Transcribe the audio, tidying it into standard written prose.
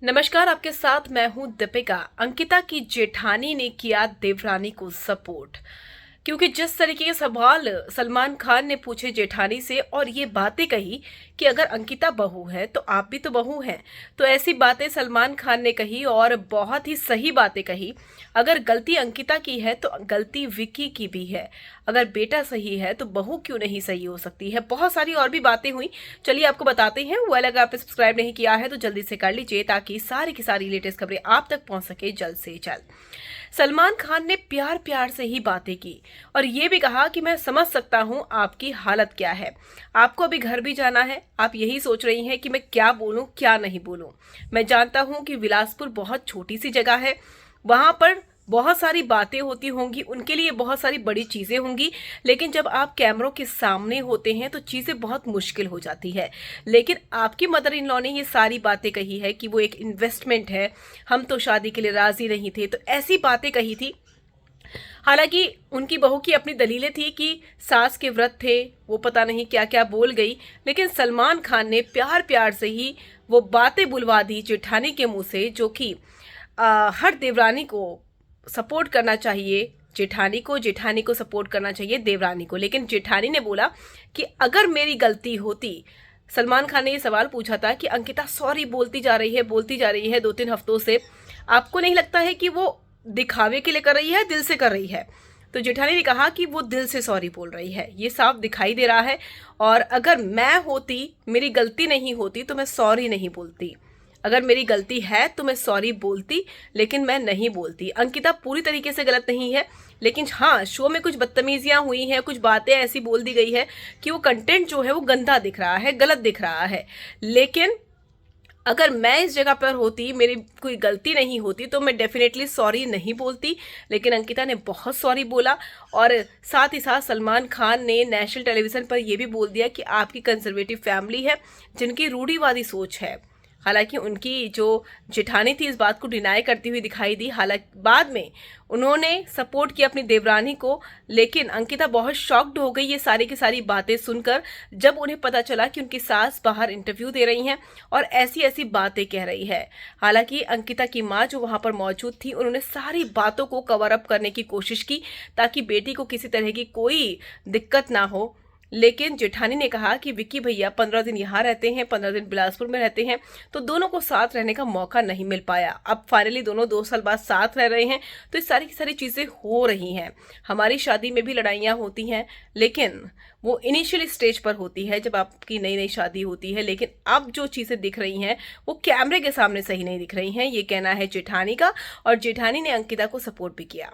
नमस्कार, आपके साथ मैं हूं दीपिका। अंकिता की जेठानी ने किया देवरानी को सपोर्ट, क्योंकि जिस तरीके के सवाल सलमान खान ने पूछे जेठानी से और ये बातें कही कि अगर अंकिता बहू है तो आप भी तो बहू हैं, तो ऐसी बातें सलमान खान ने कही और बहुत ही सही बातें कही। अगर गलती अंकिता की है तो गलती विक्की की भी है। अगर बेटा सही है तो बहू क्यों नहीं सही हो सकती है। बहुत सारी और भी बातें हुई, चलिए आपको बताते हैं। वो अगर आपने सब्सक्राइब नहीं किया है तो जल्दी से कर लीजिए ताकि सारी की सारी लेटेस्ट खबरें आप तक पहुंच सके जल्द से जल्द। सलमान खान ने प्यार प्यार से ही बातें की और ये भी कहा कि मैं समझ सकता हूं आपकी हालत क्या है। आपको अभी घर भी जाना है, आप यही सोच रही हैं कि मैं क्या बोलूं क्या नहीं बोलूं। मैं जानता हूं कि बिलासपुर बहुत छोटी सी जगह है, वहां पर बहुत सारी बातें होती होंगी, उनके लिए बहुत सारी बड़ी चीजें होंगी, लेकिन जब आप कैमरों के सामने होते हैं तो चीजें बहुत मुश्किल हो जाती है। लेकिन आपकी मदर इन लॉ ने ये सारी बातें कही है कि वो एक इन्वेस्टमेंट है, हम तो शादी के लिए राजी नहीं थे, तो ऐसी बातें कही थी। हालांकि उनकी बहू की अपनी दलीलें थी कि सास के व्रत थे, वो पता नहीं क्या क्या बोल गई, लेकिन सलमान खान ने प्यार प्यार से ही वो बातें बुलवा दी जेठानी के मुंह से, जो कि हर देवरानी को सपोर्ट करना चाहिए, जेठानी को सपोर्ट करना चाहिए देवरानी को। लेकिन जेठानी ने बोला कि अगर मेरी गलती होती, सलमान खान ने ये सवाल पूछा था कि अंकिता सॉरी बोलती जा रही है 2-3 हफ्तों से, आपको नहीं लगता है कि वो दिखावे के लिए कर रही है, दिल से कर रही है? तो जेठानी ने कहा कि वो दिल से सॉरी बोल रही है, ये साफ दिखाई दे रहा है। और अगर मैं होती, मेरी गलती नहीं होती तो मैं सॉरी नहीं बोलती। अगर मेरी गलती है तो मैं सॉरी बोलती, लेकिन मैं नहीं बोलती। अंकिता पूरी तरीके से गलत नहीं है, लेकिन हाँ, शो में कुछ बदतमीजियां हुई हैं, कुछ बातें ऐसी बोल दी गई है कि वो कंटेंट जो है वो गंदा दिख रहा है, गलत दिख रहा है। लेकिन अगर मैं इस जगह पर होती, मेरी कोई गलती नहीं होती, तो मैं डेफिनेटली सॉरी नहीं बोलती। लेकिन अंकिता ने बहुत सॉरी बोला और साथ ही साथ सलमान खान ने नेशनल टेलीविजन पर यह भी बोल दिया कि आपकी कंजर्वेटिव फैमिली है जिनकी रूढ़िवादी सोच है। हालांकि उनकी जो जेठानी थी इस बात को डिनाई करती हुई दिखाई दी, हालांकि बाद में उन्होंने सपोर्ट किया अपनी देवरानी को। लेकिन अंकिता बहुत शॉक्ड हो गई ये सारी की सारी बातें सुनकर, जब उन्हें पता चला कि उनकी सास बाहर इंटरव्यू दे रही हैं और ऐसी ऐसी बातें कह रही है। हालांकि अंकिता की माँ जो वहां पर मौजूद थी, उन्होंने सारी बातों को कवर अप करने की कोशिश की ताकि बेटी को किसी तरह की कोई दिक्कत ना हो। लेकिन जेठानी ने कहा कि विक्की भैया 15 दिन यहाँ रहते हैं, 15 दिन बिलासपुर में रहते हैं, तो दोनों को साथ रहने का मौका नहीं मिल पाया। अब फाइनली दोनों 2 साल बाद साथ रह रहे हैं, तो ये सारी की सारी चीज़ें हो रही हैं। हमारी शादी में भी लड़ाइयाँ होती हैं, लेकिन वो इनिशियल स्टेज पर होती है जब आपकी नई नई शादी होती है। लेकिन अब जो चीज़ें दिख रही हैं वो कैमरे के सामने सही नहीं दिख रही हैं, ये कहना है जेठानी का, और जेठानी ने अंकिता को सपोर्ट भी किया।